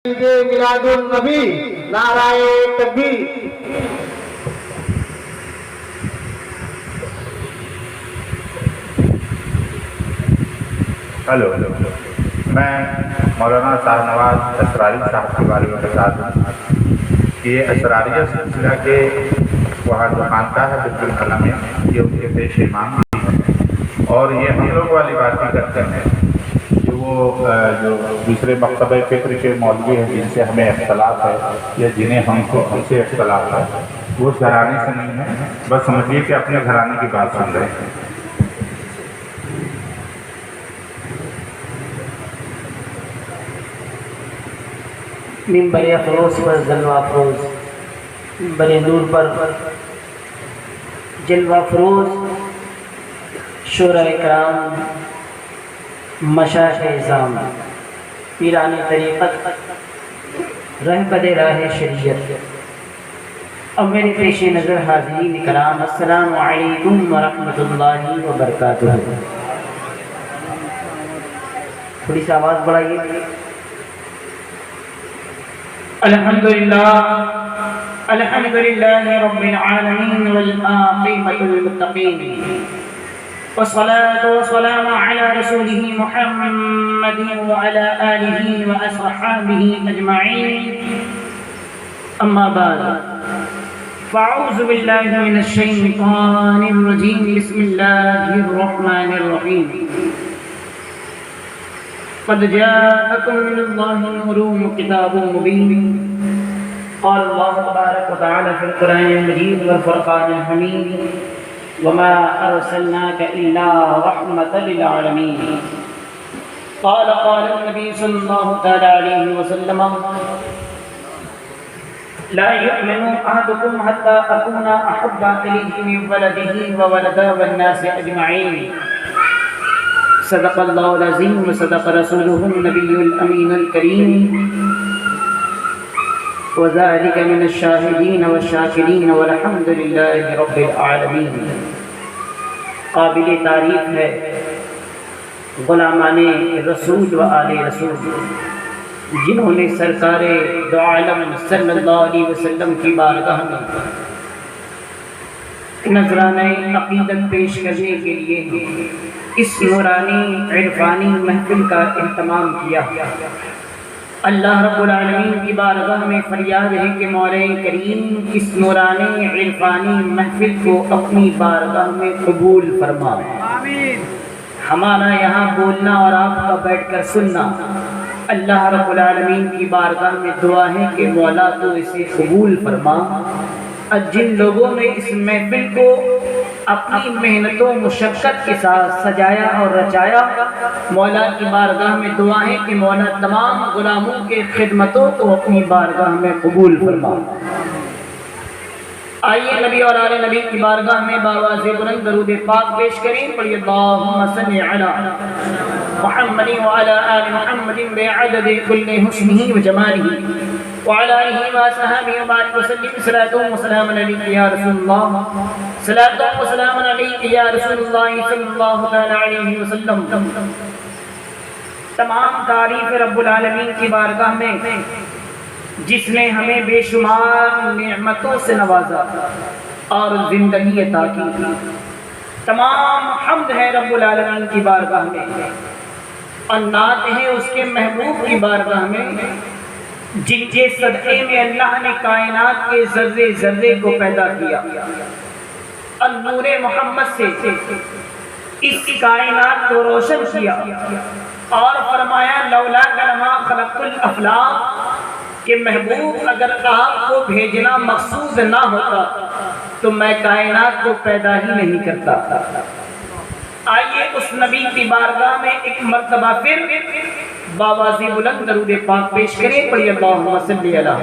میلاد النبی، نعرہ تکبیر۔ ہلو، میں مولانا شاہنواز اسراری صاحب کے بارے میں بتا دوں کہ یہ اسراریہ سلسلہ کے وہاں جو خانقاہ ہے بلبل قلم میں، یہ ان کے پیش امام ہیں، اور یہ ہم لوگ والی بات بھی کرتے ہیں کہ وہ جو دوسرے مکتبہ فکر کے مولوی ہیں جن سے ہمیں اختلاف ہے یا جنہیں ہم سے اختلاف ہے، وہ اس گھرانے سے نہیں ہے، بس سمجھیے کہ اپنے گھرانے کی بات سن رہے ہیں۔ منبر افروز پر جلوہ افروز، منبر نور پر جلوہ افروز شورا کرام، مشائخ اعظام، پیران طریقت، رہبر راہ شریعت، اور میرے پیش نظر حاضرین کرام، السلام علیکم ورحمۃ اللہ وبرکاتہ۔ تھوڑی سی آواز بڑھائیے۔ الحمدللہ رب العالمین والعاقبۃ للمتقین، والصلاة والسلام على رسوله محمد وعلى آلہ واصحابہ اجمعین، اما بعد فاعوذ باللہ من الشیطان الرجیم، بسم اللہ الرحمن الرحیم۔ قد جاءكم من الله نور وكتاب مبين، قال الله تبارك وتعالى في القرآن المجيد والفرقان الحميد، وما أرسلناك إلا رحمة للعالمين، قال النبي صلى الله عليه وسلم لا يؤمن أحدكم حتى أكون أحب إليه من ولده وولده والناس أجمعين، صدق اللہ العظیم وصدق رسولہ النبی الامین الکریم، وذلک من الشاہدین والشاکرین والحمد للہ رب العالمین۔ قابل تعریف ہے غلامان رسول و آل رسول جنہوں نے سرکار دو عالم صلی اللہ علیہ وسلم کی بارگاہ میں نذرانہ عقیدت پیش کرنے کے لیے اس نورانی عرفانی محفل کا اہتمام کیا۔ اللہ رب العالمین کی بارگاہ میں فریاد ہے کہ مولا کریم اس نورانی عرفانی محفل کو اپنی بارگاہ میں قبول فرما۔ ہمارا یہاں بولنا اور آپ کا بیٹھ کر سننا اللہ رب العالمین کی بارگاہ میں دعا ہے کہ مولا تو اسے قبول فرما۔ جن لوگوں نے اس محفل کو اپنی محنت و مشقت کے ساتھ سجایا اور رچایا، مولا کی بارگاہ میں دعا ہے کہ مولا تمام غلاموں کے خدمتوں کو اپنی بارگاہ میں قبول فرما۔ آئیے نبی اور آل نبی کی بارگاہ میں باواز بلند درود پاک پیش کریں، پڑھیے اللہم صلی علی محمد وعلی آل محمد بعدد کل حسنہ وجمالہ وعلى آلہ وصحبہ وبارک وسلم، صلاۃ و سلام علیک یا رسول اللہ، صلاۃ و سلام علیک یا رسول اللہ صلی اللہ تعالی علیہ وسلم۔ تمام تعریف رب العالمین کی بارگاہ میں جس نے ہمیں بے شمار نعمتوں سے نوازا اور زندگی عطا کی، تمام حمد ہے رب العالمین کی بارگاہ میں، اور نعت ہے اس کے محبوب کی بارگاہ میں جن کے صدقے میں اللہ نے کائنات کے ذرے ذرے کو پیدا کیا، اور نور محمد سے اس کائنات کو روشن کیا، اور فرمایا لولا لما خلقت الافلاق کہ محبوب اگر آپ کو بھیجنا مقصود نہ ہوتا تو میں کائنات کو پیدا ہی نہیں کرتا۔ آئیے اس نبی کی بارگاہ میں ایک مرتبہ پھر باوازی بلند درود پاک پیش کریں، پڑھیے اللہم صلی علی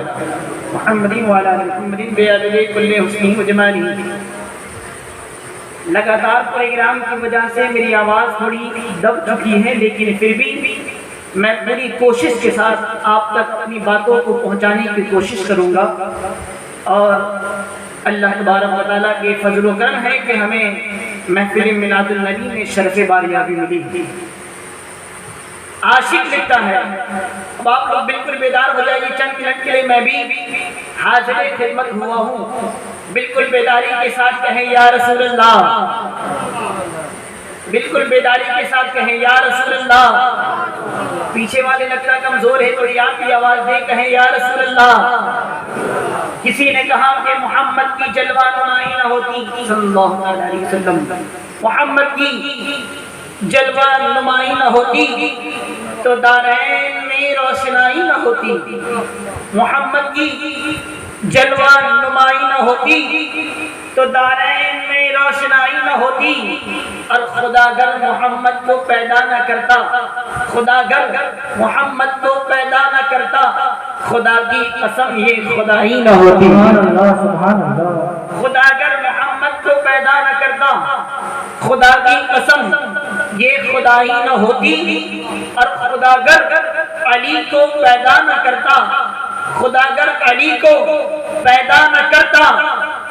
محمد وعلی آل محمد بعدد کل حسنہ وجمالہ۔ لگاتار پروگرام کی وجہ سے میری آواز تھوڑی دب چکی ہے، لیکن پھر بھی میں پوری کوشش کے ساتھ آپ تک اپنی باتوں کو پہنچانے کی کوشش کروں گا، اور اللہ تبارک و تعالیٰ کے فضل و کرم ہے کہ ہمیں محفل میلاد النبی میں شرف باریابی ملی۔ عاشق لکھتا ہے. اب آپ لوگ بالکل بیدار ہو جائیے, چند منٹ کے لیے میں بھی حاضر خدمت ہوا ہوں. بالکل بیداری کے ساتھ کہیں یا رسول اللہ, بالکل بیداری کے ساتھ کہیں یا رسول اللہ. پیچھے والے لگتا کمزور ہے تو آپ کی آواز دے کہیں یا رسول اللہ. کسی نے کہا کہ محمد کی جلوہ نمائی نہ ہوتی صلی اللہ علیہ وسلم, محمد کی جلوہ نمائی نہ ہوتی تو دارین میں روشنائی نہ ہوتی. محمد کی جلوہ نمائی نہ ہوتی تو دارین میں روشنائی نہ ہوتی. اور خدا گر محمد کو پیدا نہ کرتا, خدا گر محمد کو پیدا نہ کرتا, خدا کی قسم یہ خدا ہی نہ ہوتی. خدا گر محمد کو پیدا نہ کرتا, خدا کی قسم یہ خدا ہی نہ ہوتی. اور خدا گر علی کو پیدا نہ کرتا, خدا گر علی کو پیدا نہ کرتا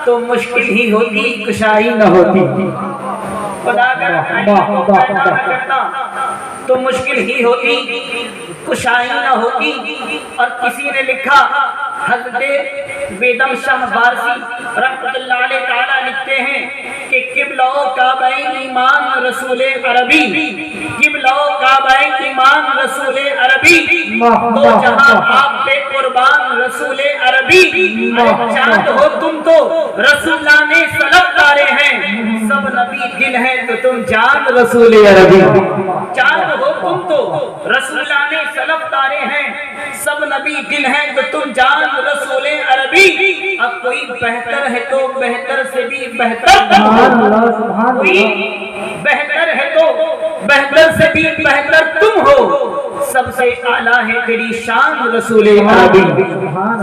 تو مشکل ہی ہوتی, کشائی نہ ہوتی. خدا گر علی کو پیدا نہ کرتا تو مشکل ہی ہوتی, کشائی نہ ہوتی. اور کسی نے لکھا, حضرت بیدم شاہ بارسی رحمۃ اللہ علیہ تعالیٰ لکھتے ہیں کہ قبلہ و کعبین ایمان رسول عربی, قبلہ و کعبین ایمان رسول عربی, دو جہاں آپ پہ قربان رسول عربی. چاند ہو تم تو رسول نے سلب تارے ہیں, سب نبی دل ہے تو تم جان رسول عربی. چاند ہو تم تو رسول نے سلب تارے ہیں, سب نبی دل ہے تو تم جان رسول عربی. اب کوئی بہتر ہے تو بہتر سے بھی بہتر, کوئی بہتر ہے تو بہتر سے بھی بہتر تم ہو. سب سے اعلیٰ ہے تیری شان رسول عربی,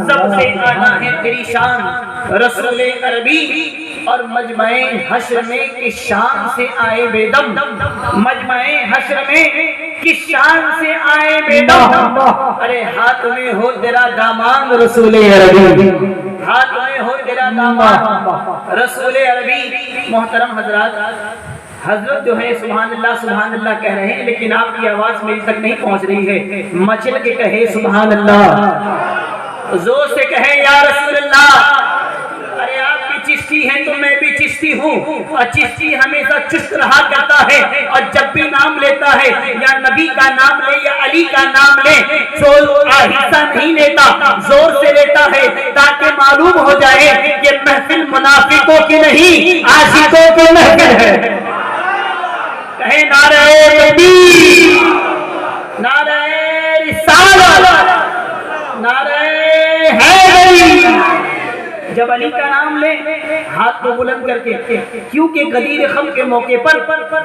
سب سے اعلیٰ ہے تیری شان رسول عربی. اور مجمع حشر میں کس شان سے آئے بیدم, مجمع حشر میں کس شان سے آئے بیدم. ارے ہاتھ میں ہو تیرا دامان رسول عربی, ہاتھ میں ہو تیرا دامان رسول عربی. محترم حضرات, حضرت جو ہے سبحان اللہ کہہ رہے ہیں, لیکن آپ کی آواز میری تک نہیں پہنچ رہی ہے. مچل کے کہے سبحان اللہ, زور سے کہے یا رسول اللہ. ارے آپ کی چشتی ہے تو میں بھی چشتی ہوں, اور چشتی ہمیشہ چست رہا کرتا ہے. اور جب بھی نام لیتا ہے یا نبی کا نام لے یا علی کا نام لے تو آہستہ نہیں لیتا, زور سے لیتا ہے تاکہ معلوم ہو جائے کہ محفل منافقوں کی نہیں عاشقوں کی محفل ہے. کہیں نعرہ تکبیر, نعرہ رسالت, نعرہ حیدری. جب علی کا نام لے ہاتھ کو بلند کر کے, کیونکہ غدیر خم کے موقع پر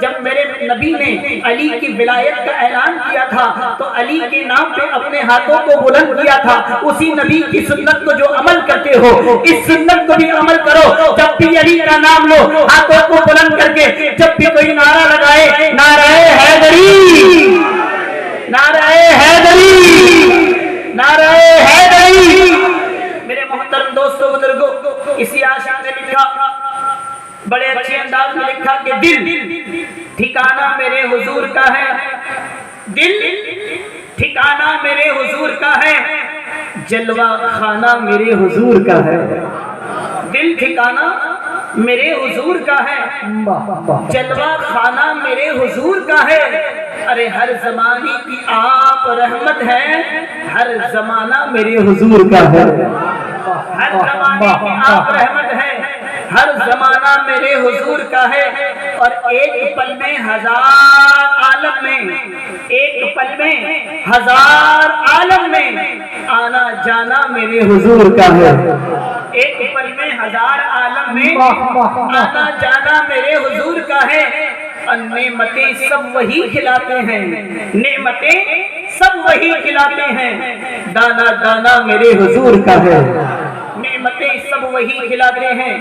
جب میرے نبی نے علی کی ولایت کا اعلان کیا تھا تو علی کے نام پہ اپنے ہاتھوں کو بلند کیا تھا. اسی نبی کی سنت کو جو عمل کرتے ہو اس سنت کو بھی عمل کرو. جب بھی علی کا نام لو ہاتھوں کو بلند کر کے, جب بھی کوئی نعرہ لگائے نعرہ حیدری, نعرہ حیدری, نعرہ حیدری. میرے محترم دوستوں بزرگوں, اسی عاشق نے لکھا, بڑے اچھے انداز میں لکھا کہ دل ٹھکانہ میرے حضور کا ہے, دل ٹھکانہ میرے حضور کا ہے, جلوہ خانہ میرے حضور کا ہے. دل ٹھکانہ میرے حضور کا ہے, جلوہ خانہ میرے حضور کا ہے. ارے ہر زمانے کی آپ رحمت ہے, ہر زمانہ میرے حضور کا ہے. ہر زمانے کی آپ رحمت ہے, ہر زمانہ میرے حضور کا ہے. اور ایک پل میں ہزار عالم میں, ایک پل میں ہزار عالم میں آنا جانا میرے حضور کا ہے. ایک پل میں ہزار عالم میں آنا جانا میرے حضور کا ہے. اور نعمتیں سب وہی کھلاتے ہیں, نعمتیں سب وہی کھلاتے ہیں, دانا دانا میرے حضور کا ہے. نعمتیں سب وہی کھلاتے ہیں,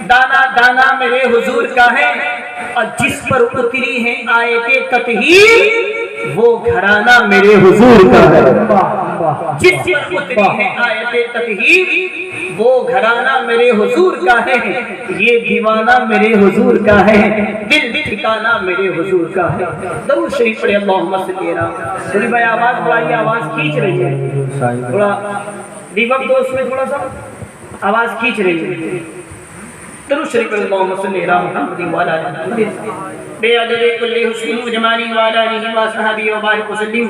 دانا دانا میرے حضور کا ہے. اور جس پر اتری ہیں آیت تطہیر وہ گھرانہ میرے حضور کا ہے. جس پر اتری ہیں آیت تطہیر وہ گھرانہ میرے حضور کا ہے. یہ دیوانہ میرے حضور کا ہے. دل کا نام میرے حضور کا ہے. درود شریف پڑھے اللہم صلی علی. تھوڑی بھائی آواز بڑھائیے, آواز کھینچ رہی ہے, تھوڑا دیوک دوست میں تھوڑا سا آواز کھینچ رہی ہے. درود شریف پڑھے اللہم صلی علی محمد وعلی آلہ محمد بے عدد کل حسن و جمال وعلی آلہ وصحبہ وبارک وسلم.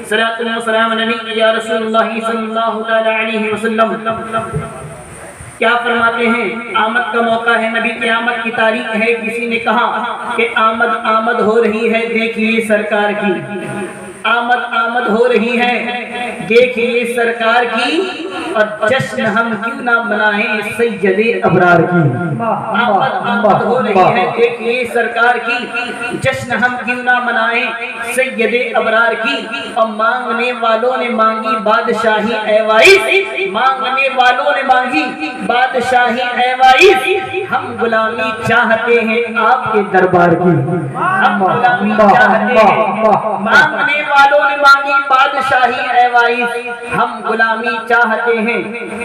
صلاۃ و سلام علی یا رسول اللہ صلی اللہ تعالی علیہ وسلم. کیا فرماتے ہیں؟ آمد کا موقع ہے, نبی کی آمد کی تاریخ ہے. کسی نے کہا کہ آمد ہو رہی ہے, دیکھیے سرکار کی آمد ہو رہی ہے, دیکھیے سرکار کی, اور جشن ہم کیوں نہ منائیں سید ابرار کی. آمد ہو رہی ہے, دیکھیے سرکار کی, جشن ہم کیوں نہ منائیں سید ابرار کی. اور مانگنے والوں نے مانگی بادشاہی اے وائس, مانگنے والوں نے مانگی بادشاہی اے وائس. ہم غلامی چاہتے ہیں آپ کے دربار کی, ہم غلامی چاہتے ہیں. مانگنے والوں نے مانگی بادشاہی اے وائس, ہم غلامی چاہتے ہیں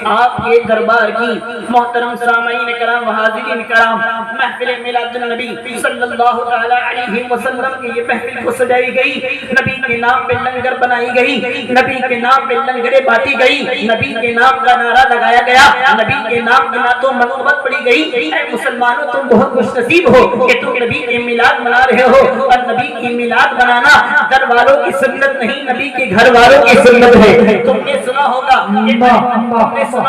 آپ کے دربار کی. محترم سامعین کرام و حاضرین کرام, محفل میلاد النبی صلی اللہ تعالی علیہ وسلم کی یہ محفل کو سجائی گئی, نبی کے نام پہ لنگر بنائی گئی, نبی کے نام پہ لنگریں بانٹی گئی, نبی کے نام کا نعرہ لگایا گیا, نبی کے نام کی نعت و منقبت پڑھی گئی. اے مسلمانوں, تم بہت خوش نصیب ہو کہ تم نبی کے میلاد منا رہے ہو. اور نبی کی میلاد منانا گھر والوں کی سنت نہیں, نبی کے گھر والوں کی سنت ہے. تم نے سنا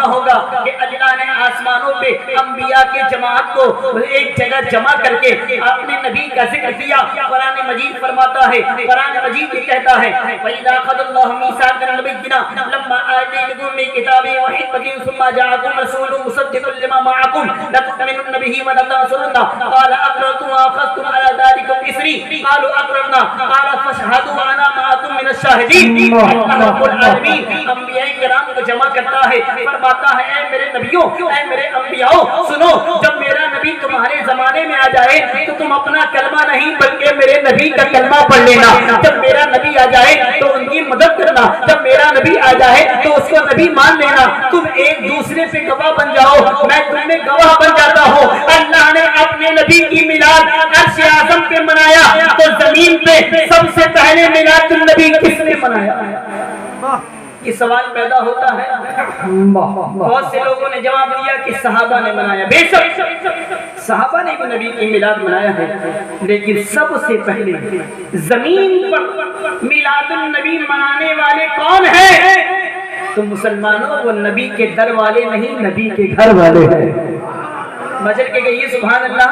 ہوگا کہ اللہ نے آسمانوں پہ انبیاء کے جماعت کو ایک جگہ جمع کر کے آپ نے نبی کا ذکر کیا. قرآن مجید فرماتا ہے, قرآن مجید یہ کہتا ہے, وَإِذَا أَخَذَ اللَّهُ مِيثَاقَ النَّبِيِّينَ لَمَّا آتَيْتُكُم مِّن كِتَابٍ وَحِكْمَةٍ ثُمَّ جَاءَكُمْ رَسُولٌ مُصَدِّقٌ لِّمَا مَعَكُمْ لَتُؤْمِنُنَّ بِهِ وَلَتَنصُرُنَّهُ قَالَ أَقْرَرْتُمْ وَأَخَذْتُمْ عَلَىٰ ذَٰلِكُمْ إِصْرِي قَالُوا أَقْرَرْنَا قَالَ فَاشْهَدُوا وَأَنَا مَعَكُم مِّنَ الشَّاهِدِينَ. اللہ رب العالمین انبیاء کرام کو جمع کرتا ہے, فرماتا ہے اے میرے نبیوں, اے میرے انبیاء, سنو, جب میرا نبی تمہارے زمانے میں آ جائے تو تم اپنا کلمہ نہیں بلکہ میرے نبی کا کلمہ پڑھ لینا. جب میرا نبی آ جائے تو ان کی مدد کرنا, جب میرا نبی آ جائے تو اس کو نبی مان لینا. تم ایک دوسرے پہ گواہ بن جاؤ, میں تم میں گواہ بن جاتا ہوں. اللہ نے اپنے نبی کی میلاد عرش اعظم پہ منایا, تو زمین پہ سب سے پہلے میلاد النبی کس نے منایا؟ یہ سوال پیدا ہوتا ہے. بہت سے لوگوں نے جواب دیا کہ صحابہ نے منایا. بے شک صحابہ نے بھی نبی کی میلاد منایا ہے, لیکن سب سے پہلے زمین پر میلاد النبی منانے والے کون ہیں؟ تو مسلمانوں, وہ نبی کے در والے نہیں, نبی کے گھر والے ہیں. مجل کے گئی سبحان اللہ.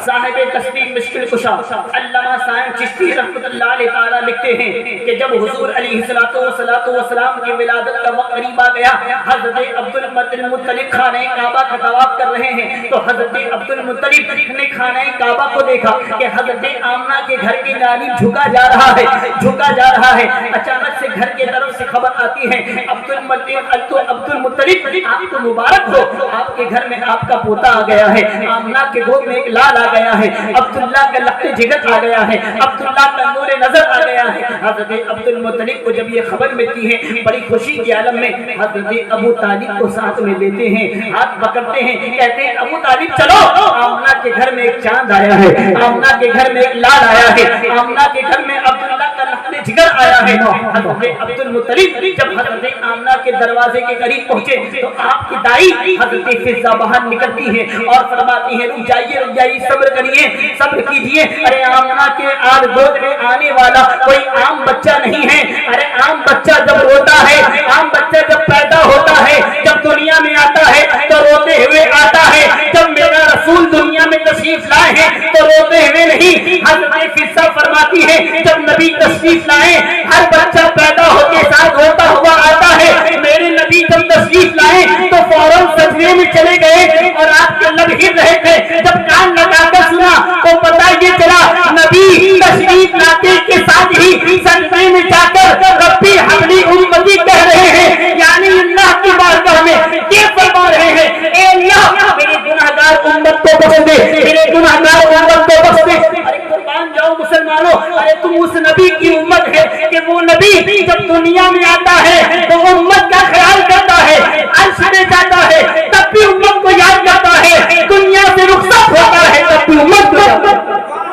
صاحب تصویر مشکل کشا علامہ صاحب چشتی رحمۃ اللہ علیہ تعالیٰ لکھتے ہیں کہ جب حضور علیہ الصلوۃ والسلام کی ولادت کا وقت قریب آ گیا, حضرت عبد المطلب خانہ کعبہ کا طواف کر رہے ہیں. تو حضرت عبد المطلب نے خانہ کعبہ کو دیکھا کہ حضرت آمنہ کے گھر کی جانب جھکا جا رہا ہے. اچانک سے گھر کے طرف سے خبر آتی ہے, عبد المطلب آپ کو مبارک ہو, آپ کے گھر میں آپ کا پوتا آ گیا ہے, آمنہ کے گود میں ایک لال آ گیا ہے, عبداللہ کا لخت جگر آ گیا ہے, عبداللہ کا نور نظر آ گیا ہے. حضرت عبد المطلب کو جب یہ خبر ملتی ہے, بڑی خوشی کے عالم میں حضرت ابو طالب کو ساتھ میں لیتے ہیں, ہاتھ پکڑتے ہیں, کہتے ہیں ابو طالب چلو, آمنہ کے گھر میں ایک چاند آیا ہے, آمنہ کے گھر میں ایک لال آیا ہے, آمنہ کے گھر میں عبداللہ کا لخت جگر آیا ہے. حضرت عبد المطلب جب حضرت آمنہ کے دروازے کے قریب پہنچے تو آپ کی دائی حضرت فضہ باہر نکلتی ہے اور فرماتی ہے رک جائیے, صبر کریے, صبر کیجئے. ارے آمنہ کے گود میں آنے والا کوئی عام بچہ نہیں ہے. ارے عام بچہ جب روتا ہے, عام بچہ جب پیدا ہوتا ہے, جب دنیا میں آتا ہے تو روتے ہوئے آتا ہے. جب میرا رسول دنیا میں تشریف لائے ہیں تو روتے ہوئے نہیں. حضرت فضہ فرماتی ہے جب نبی تشریف لائے ہر بچہ پیدا ہوتے ساتھ روتا ہوا آتا ہے. میرے نبی جب تشریف لائے تو فوراً سجدے میں چلے گئے اور آپ کے لب ہل رہے تھے. جب کان لگا کر سنا تو پتہ یہ چلا نبی تشریف لاتے کے ساتھ ہی سجدے میں جا کر ربی حبلی امتی کہہ رہے ہیں, یعنی اللہ کی بارگاہ میں یہ فرما رہے ہیں اے اللہ میرے گناہگار امت کو بخش دے, میرے گناہگار امت کو بخش دے. ارے قربان جاؤ مسلمانوں, ارے تم اس نبی کی امت ہے کہ وہ نبی جب دنیا میں آتا ہے تو امت کا خیال کرتا ہے, عرش میں جاتا ہے تب بھی امت کو یاد کرتا ہے, دنیا سے رخصت ہوتا ہے تب بھی امت کو یاد کرتا ہے.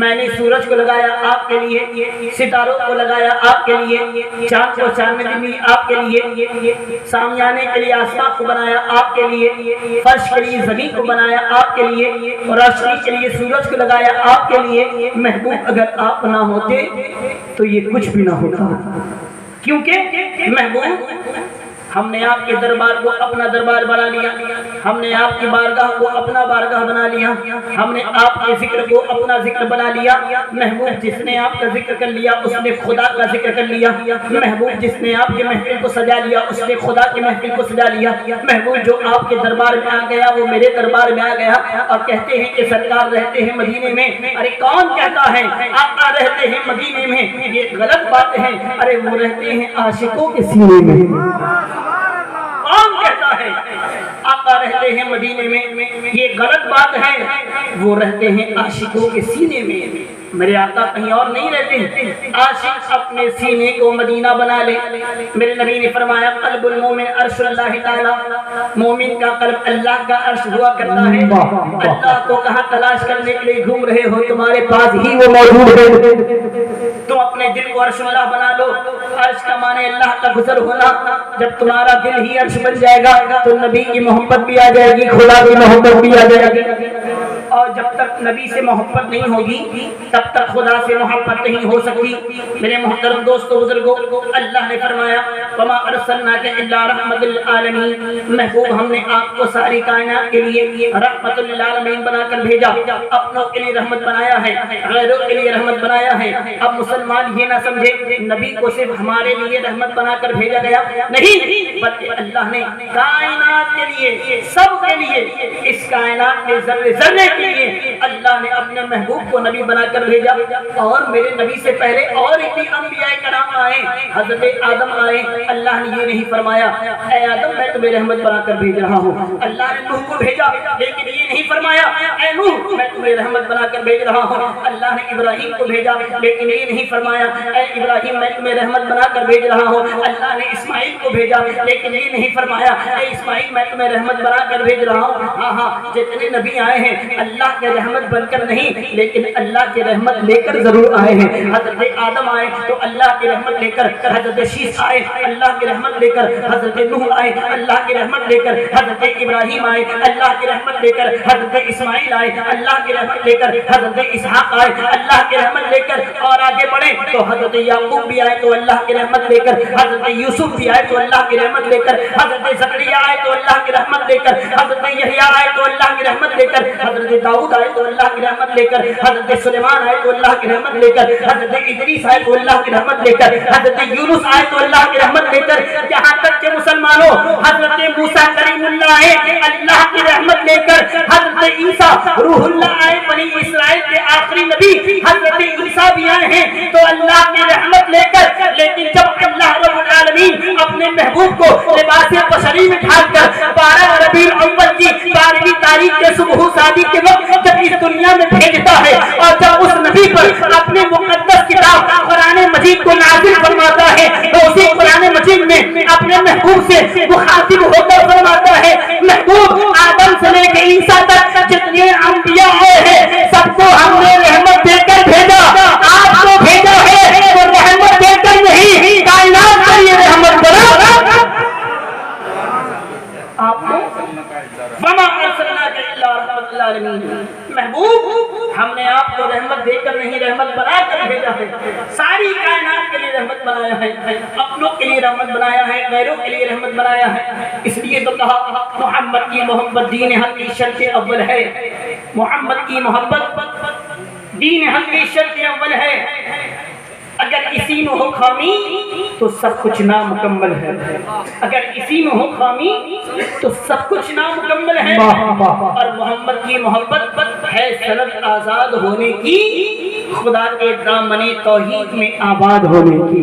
میں نے سورج کو لگایا آپ کے لیے، ستاروں کو لگایا آپ کے لیے، چاند کو چاندنی آپ کے لیے، سامیانے کے لیے آسمان کو بنایا آپ کے لیے، فرش کے لیے زمین کو بنایا آپ کے لیے، روشنی کے لیے سورج کو لگایا آپ کے لیے۔ محبوب اگر آپ نہ ہوتے تو یہ کچھ بھی نہ ہوتا، کیونکہ محبوب ہم نے آپ کے دربار کو اپنا دربار بنا لیا، ہم نے آپ کی بارگاہ کو اپنا بارگاہ بنا لیا، ہم نے آپ کے ذکر کو اپنا ذکر بنا لیا۔ محبوب جس نے آپ کا ذکر کر لیا اس نے خدا کا ذکر کر لیا۔ محبوب جس نے آپ کے محفل کو سجا لیا اس نے خدا کے محفل کو سجا لیا۔ محبوب جو آپ کے دربار میں آ گیا وہ میرے دربار میں آ گیا۔ اور کہتے ہیں کہ سرکار رہتے ہیں مدینے میں، ارے کون کہتا ہے آقا رہتے ہیں مدینے میں؟ یہ غلط بات ہے، ارے وہ رہتے ہیں عاشقوں کے سینے میں۔ کون کہتا ہے آقا رہتے ہیں مدینے میں؟ یہ غلط بات ہے، وہ رہتے ہیں عاشقوں کے سینے میں۔ میرے آقا کہیں اور نہیں رہتے ہیں، عاشق اپنے سینے کو مدینہ بنا لے۔ میرے نبی نے فرمایا قلب المومن عرش اللہ تعالی، مومن کا قلب اللہ کا عرش ہوا کرتا ہے۔ اللہ کو کہاں تلاش کرنے کے لیے گھوم رہے ہو؟ تمہارے پاس ہی وہ موجود ہے۔ تم اپنے دل کو عرش اللہ بنا لو۔ عرش کا معنی اللہ کا گزر ہونا۔ جب تمہارا دل ہی عرش بن جائے گا تو نبی کی محبت بھی آ جائے گی، خدا کی محبت بھی آ جائے گی۔ اور جب تک نبی سے محبت نہیں ہوگی تب تک خدا سے محبت نہیں ہو سکتی۔ میرے محترم دوستو بزرگوں، اللہ نے فرمایا وما ارسلناک الا رحمت للعالمین، محبوب ہم نے آپ کو ساری کائنات کے لیے رحمت للعالمین بنا کر بھیجا۔ اپنوں کے لیے رحمت بنایا ہے، غیروں کے لیے رحمت بنایا ہے۔ اب مسلمان یہ نہ سمجھے نبی کو صرف ہمارے لیے رحمت بنا کر بھیجا گیا، نہیں، بلکہ اللہ نے کائنات کے لیے، سب کے لیے، اس کائنات کے ذرے ذرے کے لیے اللہ نے اپنے محبوب کو نبی بنا کر بھیجا۔ اور میرے نبی سے پہلے اور اتنی انبیاء کرام آئے، حضرت آدم آئے، اللہ نے یہ نہیں فرمایا اے آدم میں تمہیں رحمت بنا کر بھیج رہا ہوں۔ اللہ نے نوح کو بھیجا لیکن یہ نہیں فرمایا اے نوح میں تمہیں رحمت بنا کر بھیج رہا ہوں۔ اللہ نے ابراہیم کو بھیجا لیکن یہ نہیں فرمایا اے ابراہیم میں تمہیں رحمت بنا کر بھیج رہا ہوں۔ اللہ نے اسماعیل کو بھیجا لیکن یہ نہیں فرمایا اے اسماعیل میں تمہیں رحمت بنا کر بھیج رہا ہوں۔ ہاں جتنے نبی آئے ہیں اللہ کے رحمت بن کر نہیں لیکن اللہ کے رحمت لے کر ضرور آئے ہیں۔ حضرت آدم آئے تو اللہ کی رحمت لے کر، حضرت شیس آئے اللہ کی رحمت لے کر، حضرت نوح آئے اللہ کی رحمت لے کر، حضرت ابراہیم آئے اللہ کی رحمت لے کر، حضرت اسماعیل آئے اللہ کی رحمت لے کر، حضرت اسحاق آئے اللہ کی رحمت لے کر۔ اور آگے بڑھے تو حضرت یعقوب بھی آئے تو اللہ کی رحمت لے کر، حضرت یوسف بھی آئے تو اللہ کی رحمت لے کر، حضرت زکریا آئے تو اللہ کی رحمت لے کر، حضرت یحییٰ آئے تو اللہ کی رحمت لے کر، حضرت داؤد آئے تو اللہ کی رحمت لے کر، حضرت سلیمان آئے تو اللہ کی رحمت لے کر، حضرت ادریس آئے تو اللہ کی رحمت لے کر، حضرت یونس آئے تو اللہ کی رحمت لے کر، یہاں تک کہ مسلمانوں حضرت موسیٰ کلیم اللہ آئے اللہ کی رحمت لے کر، حضرت عیسیٰ روح اللہ آئے بنی اسرائیل کے آخری نبی حضرت عیسیٰ بھی آئے ہیں تو اللہ کی رحمت لے کر۔ لیکن جب اللہ رب العالمین اپنے محبوب کو لباس بشری میں ڈھال کر 12 ربیع الاول کی 12ویں تاریخ کے صبح شادی کے وقت جب اس دنیا میں بھیجتا ہے اور جب اس نبی پر اپنے مقدس کتاب قرآن مجید کو نازل فرماتا ہے تو اسی قرآن مجید میں اپنے محبوب سے مخاطب ہو کر فرماتا ہے محبوب آدم سے لے کے عیسیٰ تک جتنے انبیاء آئے ہیں سب کو ہم نے رحمت دے کر بھیجا، آپ کو بھیجا ہے تو رحمت دے کر نہیں کائنات کا یہ رحمت بنا آپ کو وما ارسلناک الا رحمت للعالمین۔ محبوب ہم نے آپ کو رحمت دے کر نہیں رحمت بنا کر بھیجا ہے، ساری کائنات کے لیے رحمت بنایا ہے، اپنوں کے لیے رحمت بنایا ہے، غیروں کے لیے رحمت بنایا ہے۔ اس لیے تو کہا محمد کی محبت دین حق کی شرط اول ہے، محمد کی محبت دین حق کی شرط اول ہے۔ اگر اسی میں ہو خامی تو سب کچھ نامکمل ہے، اگر اسی میں ہو خامی تو سب کچھ نامکمل ہے۔ اور محمد کی محبت ہے سند آزاد ہونے کی، خدا کے دامن توحید میں آباد ہونے کی۔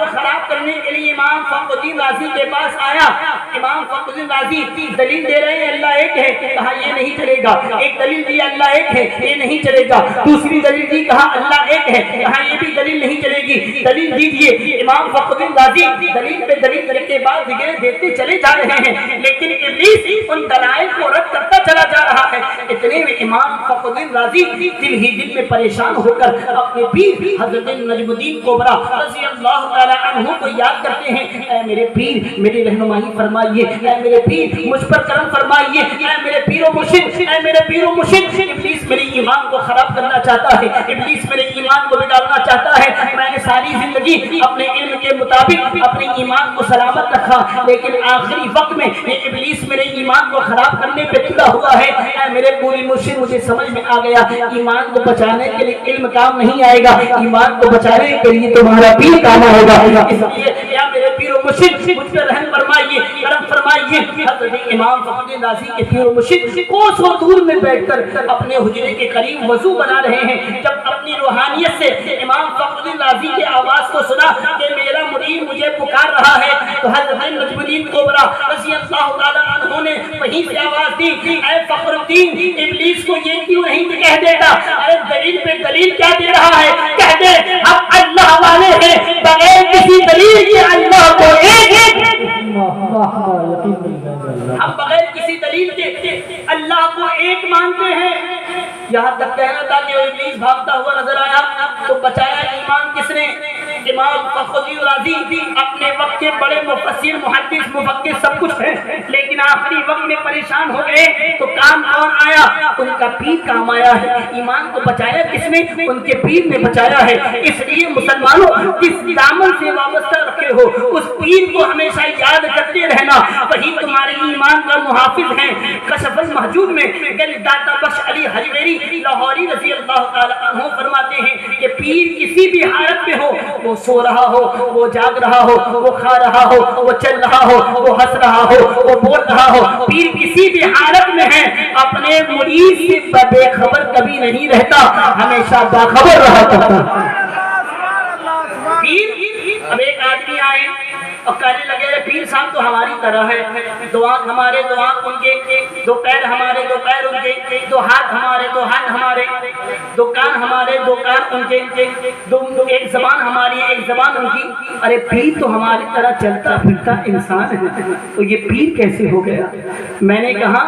کو خراب کرنے کے لیے امام فخر الدین رازی کے پاس آیا. امام فخر الدین رازی دلیل دے رہے ہیں اللہ ایک ہے, کہا یہ نہیں چلے گا. ایک دلیل دی اللہ ایک ہے, یہ نہیں چلے گا. دوسری دلیل دی, کہا اللہ ایک ہے, کہا یہ بھی دلیل نہیں چلے گی. دلیل دیجیے. امام فخر الدین رازی دلیل پہ دلیل کرنے کے بعد دیتے چلے جا رہے ہیں, لیکن ابلیس ان دلائل کو رد کرتا چلا جا رہا ہے. اتنے میں امام فخر الدین رازی دل ہی دل میں پریشان ہو کر اپنے پیر حضرت نجم الدین کبریٰ رضی اللہ تعالی عنہ کو یاد کرتے ہیں. اے میرے پیر میری رہنمائی فرمائیے, اے میرے پیر مجھ پر کرم فرمائیے, اے میرے پیر و مرشد, اے میرے پیر و مرشد. ابلیس میرے ایمان کو خراب کرنا چاہتا ہے, ابلیس میرے ایمان کو بگاڑنا چاہتا ہے. میں نے ساری زندگی اپنے علم کے مطابق اپنے ایمان کو سلامت رکھا, لیکن آخری وقت میں یہ ابلیس میرے ایمان کو خراب کرنے پہ تلا ہوا ہے. اے میرے پوری مرشد مجھے سمجھ میں آ گیا, ایمان کو بچانے کے لیے علم کام نہیں آئے گا, ایمان کو بچانے کے لیے تمہارا پیر کام آئے گا. اس لیے یا میرے پیر و مرشد مجھ پر رحم فرمائیے, کرم فرمائیے. حضرت امام فخر الدین رازی کے پیر و مرشد کوسوں دور میں بیٹھ کر اپنے حجرے کے قریب وضو بنا رہے ہیں. جب اپنی روحانیت سے امام فخر الدین رازی کی آواز کو سنا کہ میرا مرید مجھے پکار رہا ہے, تو حضرت نجم الدین کبریٰ رضی اللہ تعالی عنہ نے وہیں سے آواز دی, اے فخر الدین ابلیس کو یہ کیوں نہیں کہہ دیتا, ارے دلیل پہ دلیل کیا دے رہا ہے, کہہ دے ہم اللہ والے ہیں, بغیر کسی دلیل کے اللہ کو ایک, ہم بغیر کسی دلیل کے اللہ کو ایک مانتے ہیں. یہاں تک کہنا تھا کہ ابلیس بھاگتا ہوا نظر آیا تو بچایا ایمان کس نے, امام فخر الدین رازی اپنے وقت کے بڑے مفسر محدث مفکر سب کچھ ہیں, لیکن آخری وقت میں پریشان ہو گئے تو کام کون آیا, ان کا پیر کام آیا ہے. ایمان کو بچایا کس نے, ان کے پیر نے بچایا ہے. اس لیے مسلمانوں جس دامن سے وابستہ رکھے ہو اس پیر کو ہمیشہ یاد کرتے رہنا, وہی تمہارے ایمان کا محافظ ہیں. کشف المحجوب میں داتا بخش علی حجویری لاہوری رضی اللہ تعالی عنہ فرماتے ہیں کہ پیر کسی بھی حالت میں ہو, وہ سو رہا ہو, وہ جاگ رہا ہو, وہ کھا رہا ہو, وہ چل رہا ہو, وہ ہنس رہا ہو, وہ بول رہا ہو, پیر کسی بھی حالت میں ہے اپنے مرید سے بے خبر کبھی نہیں رہتا, ہمیشہ باخبر رہتا. پیر اب ایک آدمی آئے اور کہنے لگے پیر صاحب تو ہماری طرح ہے, دو آنکھ ہمارے دو آنکھ ان کے, دو پیر ہمارے دو پیر ان کے, دو ہاتھ ہمارے دو ہاتھ ہمارے, دو کان ہمارے دو کان ان کے, ایک زبان ہماری ایک زبان ان کی. ارے پیر تو ہماری طرح چلتا پھرتا انسان ہے, تو یہ پیر کیسے ہو گیا. میں نے کہا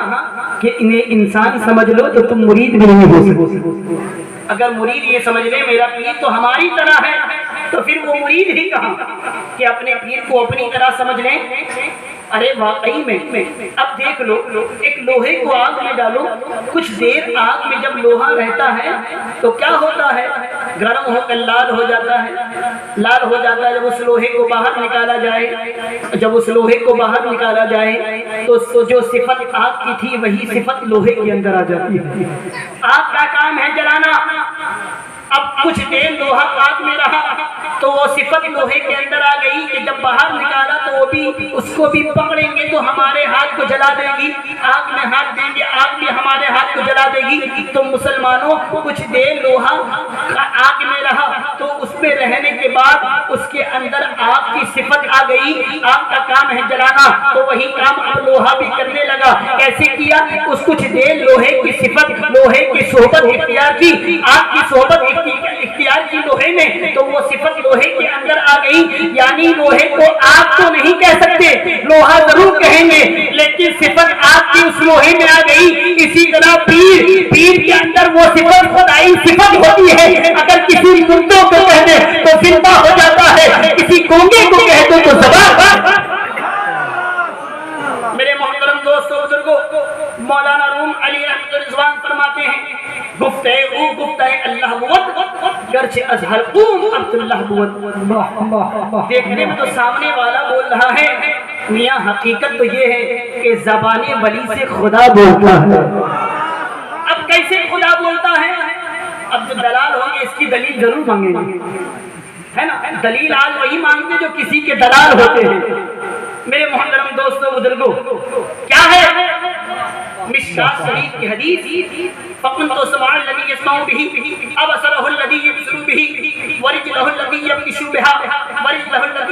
کہ انہیں انسان سمجھ لو تو تم مرید بھی نہیں ہو سکتے. اگر مرید یہ سمجھ لے میرا پیر تو ہماری طرح ہے تو پھر وہ مرید ہی کہاں کہ اپنے پیر کو اپنی طرح سمجھ لیں. ارے واقعی میں اب دیکھ لو, ایک لوہے کو آگ میں ڈالو, کچھ دیر آگ میں جب لوہا رہتا ہے تو کیا ہوتا ہے, گرم ہو کر لال ہو جاتا ہے, لال ہو جاتا ہے. جب اس لوہے کو باہر نکالا جائے, جب اس لوہے کو باہر نکالا جائے تو جو صفت آگ کی تھی وہی صفت لوہے کے اندر آ جاتی ہے. آگ کا کام ہے جلانا, اب کچھ دیر لوہا آگ میں رہا تو وہ صفت لوہے کے اندر آ گئی کہ جب باہر نکالا تو وہ بھی اس کو بھی پکڑیں گے تو ہمارے ہاتھ کو جلا دے گی, آگ میں ہاتھ دیں گے آگ بھی ہمارے ہاتھ کو جلا دے گی. تو مسلمانوں کچھ دیر لوہا آگ میں رہا تو اس میں رہنے کے بعد اس کے اندر آگ کی صفت آ گئی, آگ کا کام ہے جلانا, تو وہی کام اب لوہا بھی کرنے لگا. کیسے کیا, اس کچھ دیر لوہے کی صفت لوہے کی صحبت اختیار کی, آگ کی صحبت اختیار کی لوہے نے, تو وہ صفت لوہے کے اندر آ گئی. یعنی لوہے کو آگ تو نہیں کہہ سکتے, لوہا ضرور کہیں گے, لیکن صفت آگ کی اس لوہے میں آ گئی. اسی طرح پیر کے اندر وہ صفت خدائی صفت ہوتی ہے. اگر کسی مردوں کو کہہ دے تو زندہ ہو جاتا ہے, کسی گونگے کو کہہ دو تو زبان. میرے محترم دوستو بزرگوں, مولانا روم علی رحمۃ رضوان فرماتے ہیں گفتہ اللہ بود گرچہ از حلقوم عبداللہ بود. دیکھنے میں تو سامنے والا بول رہا ہے, میاں حقیقت تو یہ ہے کہ زبان ولی سے خدا بولتا ہے. اب کیسے خدا بولتا ہے, اب جو دلال ہوں گے اس کی دلیل ضرور مانگیں گے, ہے نا. دلیل آج وہی مانگتے جو کسی کے دلال ہوتے ہیں. میرے محترم دوستو بزرگوں, کیا ہے مشکات شریف کی حدیث, فَقُنْتُ سَمْعَ الَّذِي يَسْمَعُ بِهِ أَبْصَرَهُ الَّذِي يُبْصِرُ بِهِ وَرِجْلَهُ الَّتِي يَمْشِي بِهَا وَرِجْلَهُ الَّتِي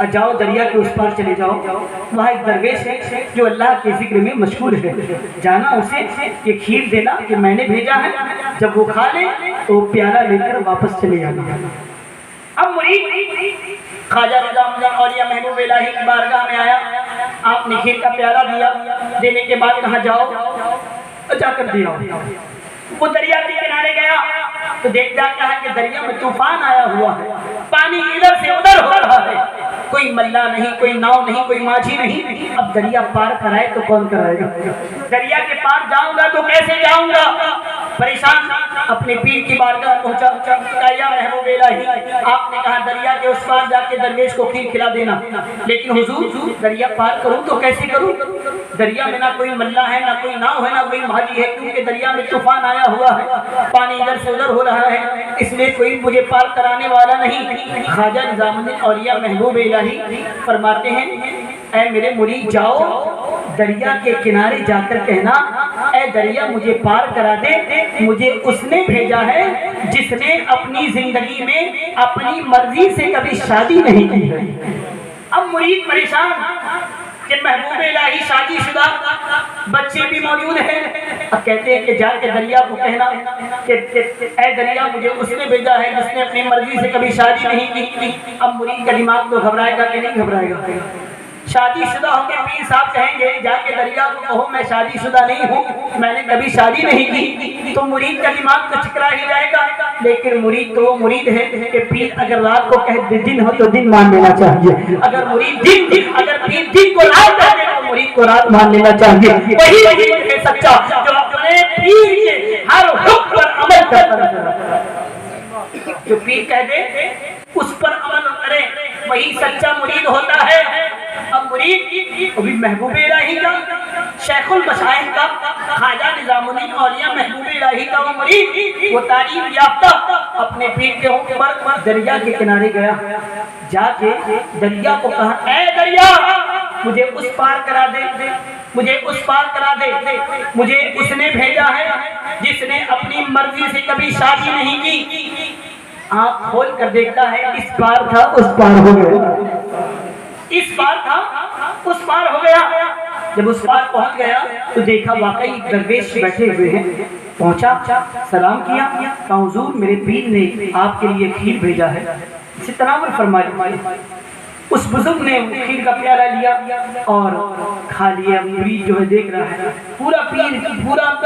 اور جاؤ دریا کے اس پار چلے جاؤ، وہاں ایک درویش ہے جو اللہ کے ذکر میں مشغول ہے، جانا اسے یہ کھیر دینا کہ میں نے بھیجا ہے، جب وہ کھا لے تو پیالہ لے کر واپس چلے جانا۔ اب مرید خواجہ نظام الدین اولیاء محبوب الہی کی بارگاہ میں آیا، آپ نے کھیر کا پیالہ دیا، دینے کے بعد کہا جاؤ، جا کر دیا۔ وہ دریا کے کنارے گیا تو دیکھتا کہا کہ دریا میں طوفان آیا ہوا ہے، پانی ادھر سے ادھر ہو رہا ہے، کوئی ملا نہیں، کوئی ناؤ نہیں، کوئی ماجھی نہیں۔ اب دریا پار کرائے تو کون کرائے گا؟ دریا کے پار جاؤں گا تو کیسے جاؤں گا؟ پریشان اپنے پیر کی بارگاہ پہنچا، کہا یا محبوب الہی، آپ نے کہا دریا کے اس پار جا کے درویش کو کھیر کھلا دینا، لیکن حضور دریا پار کروں تو کیسے کروں؟ دریا میں نہ کوئی ملا ہے، نہ کوئی ناؤ ہے، نہ کوئی ماجھی ہے، کیونکہ دریا میں طوفان آیا ہوا ہے، پانی ادھر سے ادھر ہو رہا ہے، اس لیے کوئی مجھے پار کرانے والا نہیں۔ خواجہ نظام الدین اولیاء محبوب الہی فرماتے ہیں اے میرے مرید جاؤ دریا کے کنارے جا کر کہنا اے دریا مجھے پار کرا دے، مجھے اس نے بھیجا ہے جس نے اپنی زندگی میں اپنی مرضی سے کبھی شادی نہیں کی ہے۔ اب مرید پریشان کہ محبوب الہی شادی شدہ، بچے بھی موجود ہیں، اب کہتے ہیں کہ جا کے دریا کو کہنا کہ اے دریا مجھے اس نے بھیجا ہے جس نے اپنی مرضی سے کبھی شادی نہیں کی۔ اب مرید کا دماغ تو گھبرائے گا کہ نہیں گھبرائے گا؟ شادی شدہ ہوں گے، پیر صاحب کہیں گے جا کے دریا کو کہو میں شادی شدہ نہیں ہوں، میں نے کبھی شادی نہیں کی، تو مرید کا دماغ تو چکرا ہی جائے گا۔ لیکن مرید تو وہ مرید ہے کہ پیر اگر رات کو کہے دن ہو تو دن مان لینا چاہیے، اگر مرید اگر پیر دن کو رات کہے تو مرید کو رات مان لینا چاہیے۔ وہی مرید ہے سچا جو اپنے پیر کے ہر حکم پر عمل کرتا ہے، جو پیر کہہ دے اس پر عمل کرے، وہی سچا مرید ہوتا ہے۔ اب مرید ابھی محبوب الہی کا، شیخ المشائخ کا، خواجہ نظام الدین اولیاء محبوب الہی کا وہ مرید، وہ تعلیم یافتہ اپنے پیر کے حکم پر دریا کے کنارے گیا، جا کے دریا کو کہا اے دریا مجھے اس پار کرا دے، مجھے اس پار کرا دے، مجھے اس نے بھیجا ہے جس نے اپنی مرضی سے کبھی شادی نہیں کی۔ آنکھ کھول کر دیکھتا ہے اس پار تھا اس پار ہو گیا، اس پار تھا اس پار ہو گیا۔ جب اس پار پہنچ گیا تو دیکھا واقعی درویش بیٹھے ہوئے ہیں، پہنچا سلام کیا، کہا حضور میرے پیر نے آپ کے لیے کھیر بھیجا ہے، اسے تناول فرمائیے۔ اس بزرگ نے کھیر کا پیالہ لیا اور کھا لیا۔ مرید جو ہے دیکھ رہا ہے پورا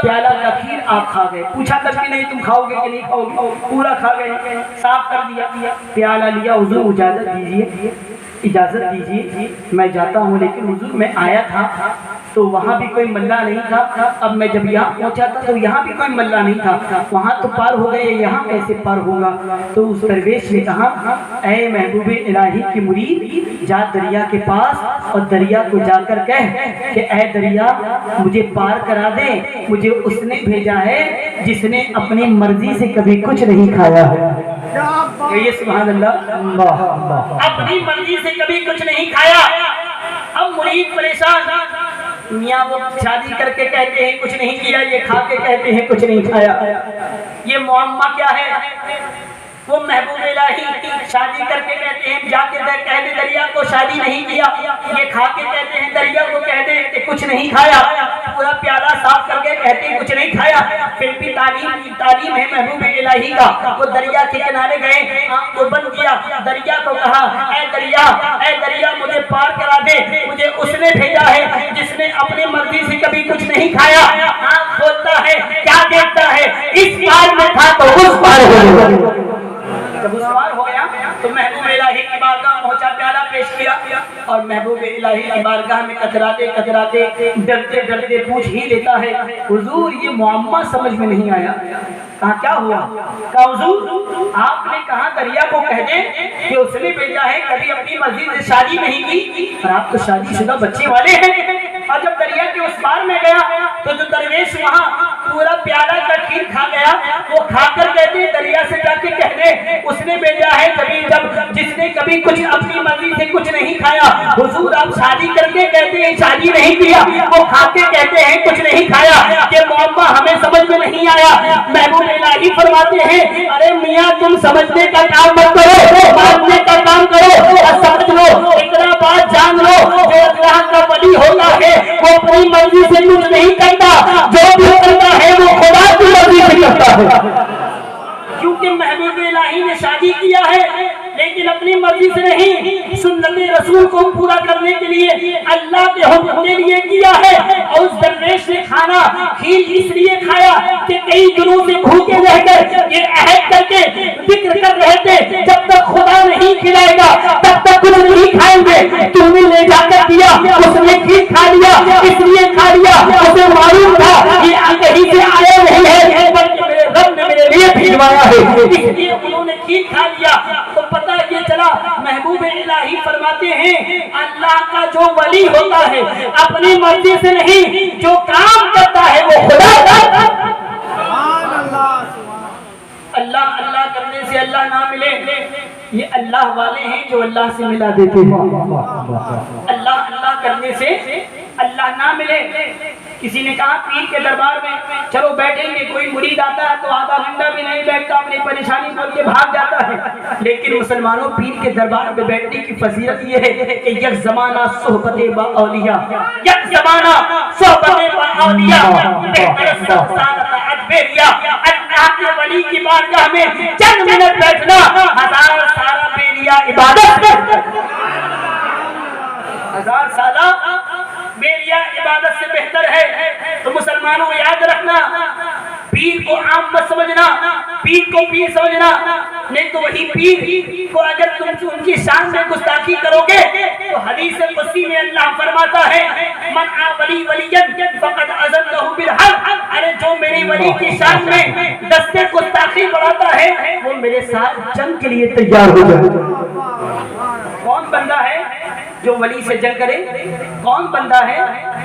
پیالہ کا کھیر آپ کھا گئے، پوچھا تک کہ نہیں تم کھاؤ گے کہ نہیں کھاؤ گے، پورا کھا گئے، صاف کر دیا پیالہ لیا۔ حضور اجازت دیجیے میں جاتا ہوں، لیکن حضور میں آیا تھا تو وہاں بھی کوئی ملا نہیں تھا، اب میں جب یہاں پہنچا تھا تو یہاں بھی کوئی ملا نہیں تھا، وہاں تو پار ہو گئے یہاں کیسے پار ہوگا؟ تو اس درویش نے کہا اے محبوب الہی کی مرید جا دریا کے پاس اور دریا کو جا کر کہہ کہ اے دریا مجھے پار کرا دے، مجھے اس نے بھیجا ہے جس نے اپنی مرضی سے کبھی کچھ نہیں کھایا ہے۔ یہ سبحان اللہ، اپنی مرضی سے کبھی کچھ نہیں کھایا۔ اب مرید پریشان، میاں وہ شادی کر کے کہتے ہیں کچھ نہیں کیا، یہ کھا کے کہتے ہیں کچھ نہیں کھایا، یہ معمہ کیا ہے؟ وہ محبوب الہی شادی کر کے کہتے ہیں جا کے کہہ دے دریا کو شادی نہیں کیا، یہ کھا کے کہتے ہیں دریا کو کہہ دے کہ کچھ نہیں کھایا، پورا پیالہ صاف کر کے کہتے ہیں کچھ نہیں کھایا۔ پھر بھی تعلیم ہے محبوب الہی کا، وہ دریا کے کنارے گئے، آنکھ کو بند کیا، دریا کو کہا اے دریا مجھے پار کرا دے، مجھے اس نے بھیجا ہے جس نے اپنی مرضی سے کبھی کچھ نہیں کھایا۔ آنکھ کھولتا ہے کیا دیکھتا ہے؟ اس پار میں تھا تو اس پار ہو گیا۔ جب اس پار ہو گیا تو محبوب الہی کی بارگاہ پہنچا، پیالہ پیش کیا اور محبوب الہی کی بارگاہ میں کتراتے ڈرتے ڈرتے پوچھ ہی لیتا ہے حضور یہ معمہ سمجھ میں نہیں آیا۔ کہا کیا ہوا؟ کہا حضور آپ نے کہا دریا کو کہہ دیں کہ اس نے بھیجا ہے کبھی اپنی مرضی سے شادی نہیں کی، اور آپ تو شادی شدہ بچے والے ہیں۔ اور جب دریا کے اس پار میں گیا تو جو درویش وہاں پورا پیالہ کا کھیر کھا گیا، وہ کھا کر کہتے ہیں دریا سے جا کے کہہ دے اس نے بھیجا ہے کبھی جس نے کبھی کچھ اپنی مرضی سے کچھ نہیں کھایا۔ حضور آپ شادی کر کے کہتے ہیں شادی نہیں کیا، وہ کھا کے کہتے ہیں کچھ نہیں کھایا، یہ معمہ ہمیں سمجھ میں نہیں آیا. محبوب الہی فرماتے ہیں ارے میاں تم سمجھنے کا کام مت کرو, ماننے کا کام کرو اور سمجھ لو, اتنا بات جان لو, جو اللہ کا ولی ہوتا ہے وہ اپنی مرضی سے کچھ نہیں کرتا, جو بھی کرتا ہے وہ خدا کی مرضی سے کرتا ہے. کیونکہ محبوب الہی نے شادی کیا ہے لیکن اپنی مرضی سے نہیں, سنت رسول کو پورا کرنے کے لیے اللہ کے حکم کے لیے کیا ہے. اور اس درویش نے کھانا کھیر اس لیے کھایا کہ کئی دنوں سے بھوکے رہ کر یہ عہد کر کے فکر کر رہے تھے جب تک خدا نہیں کھلائے گا تب تک کچھ نہیں کھائیں گے. تم نے لے جا کر دیا, اس نے کھیر کھا لیا, اس لیے کھا لیا, اسے معلوم تھا یہ کہیں سے آیا نہیں ہے بلکہ میرے رب نے میرے لیے بھجوایا ہے, اس لیے انہوں نے کھیر کھا لیا. تو پتہ یہ چلا محبوب الہی فرماتے ہیں اللہ کا جو ولی ہوتا ہے اپنی مرضی سے نہیں, جو کام کرتا ہے وہ خدا کا. اللہ اللہ کرنے سے اللہ نہ ملے, یہ اللہ والے ہیں جو اللہ سے ملا دیتے ہیں. اللہ اللہ کرنے سے اللہ نہ ملے. کسی نے کہا پیر کے دربار میں چلو بیٹھیں گے, کوئی مرید آتا ہے تو آدھا گھنٹہ بھی نہیں بیٹھتا, اپنی پریشانی بول کے بھاگ جاتا ہے. لیکن مسلمانوں پیر کے دربار میں بیٹھنے کی فضیلت یہ ہے کہ یک زمانہ صحبت با اولیاء, یک زمانہ صحبت با اولیاء, بہتر سالت ادبیریا. اللہ کے ولی کی بارگاہ میں چند منٹ بیٹھنا ہزار سالہ بیریا عبادت, ہزار سالہ میریا عبادت سے بہتر ہے. تو مسلمانوں یاد رکھنا, پیر کو عام مت سمجھنا, پیر کو پیر سمجھنا نہیں تو وہی پیر کو اگر تم ان کی شان میں گستاخی کرو گے تو حدیث قدسی میں اللہ فرماتا ہے من ولی ولیًا فقد اذنته بالحق. ارے جو میری ولی کی شان میں دستے گستاخی بڑھاتا ہے وہ میرے ساتھ جنگ کے لیے تیار ہو جائے. کون بندہ ہے جو ولی سے جنگ کرے, کون بندہ ہے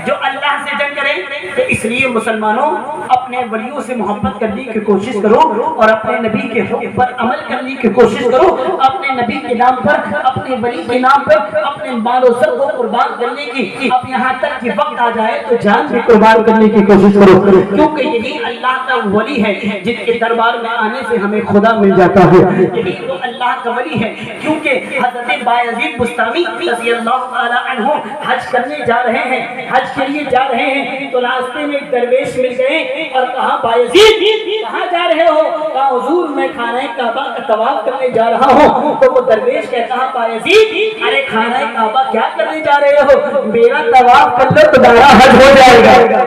جو اللہ سے جنگ کرے. تو اس لیے مسلمانوں اپنے ولیوں سے محبت کرنے کی کوشش کرو اور اپنے نبی کے حکم پر عمل کرنے کی کوشش کرو. اپنے نبی کے نام پر, اپنے ولی کے نام پر اپنے مال و سر کو قربان کرنے کی, اب یہاں تک کہ وقت آ جائے تو جان بھی قربان کرنے کی کوشش کرو, کیونکہ یہی اللہ کا ولی ہے جن کے دربار میں آنے سے ہمیں خدا مل جاتا ہے. یہی وہ اللہ کا ولی ہے. کیونکہ حضرت بایزید بستامی رضی اللہ تعالی عنہ حج کرنے جا رہے ہیں, حج کے لیے جا رہے ہیں, تو راستے میں ایک درویش مل گئے اور کہا بایزید کہاں جا رہے ہو؟ کہا حضور میں خانہ کعبہ کا طواف کرنے جا رہا ہوں. تو وہ درویش کہتا ہے بایزید ارے خانہ کعبہ کیا کرنے جا رہے ہو؟ میرا طواف کر لو تمہارا حج ہو جائے گا,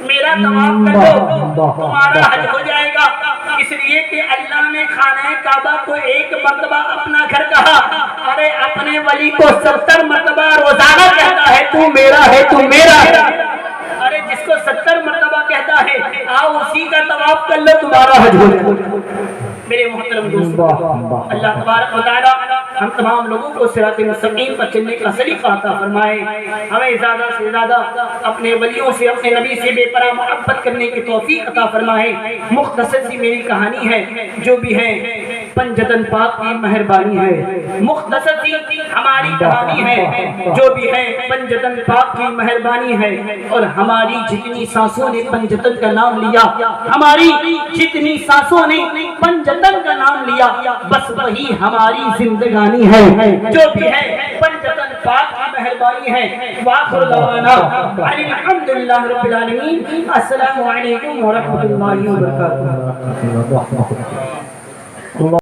میرا طواف کر لو تمہارا حج ہو جائے گا. اس لیے کہ اللہ نے خانہ کعبہ کو ایک مرتبہ اپنا گھر کہا, ارے اپنے ولی کو 70 مرتبہ روزانہ کہتا ہے تو میرا ہے, تو میرا ہے. ارے جس کو 70 مرتبہ کہتا ہے آؤ اسی کا طواف کر لو تمہارا حج ہو جائے. میرے محترم دوستو, اللہ تبارک و تعالی ہم تمام لوگوں کو صراط مستقیم پر چلنے کا سلیقہ عطا فرمائے. ہمیں زیادہ سے زیادہ اپنے ولیوں سے, اپنے نبی سے بے پناہ محبت کرنے کی توفیق عطا فرمائے. مختصر سی میری کہانی ہے, جو بھی ہے پنجتن پاک کی مہربانی ہے. مختصر سی ہماری کہانی ہے, جو بھی ہے پنجتن پاک کی مہربانی ہے. اور ہماری جتنی سانسوں نے پنجتن کا نام لیا, ہماری جتنی سانسوں نے پنجتن کا نام لیا, بس وہی ہماری زندگانی ہے. جو بھی ہے پنجتن پاک کی مہربانی ہے. وآخر دعوانا الحمدللہ رب العالمین. السلام علیکم ورحمۃ اللہ وبرکاتہ.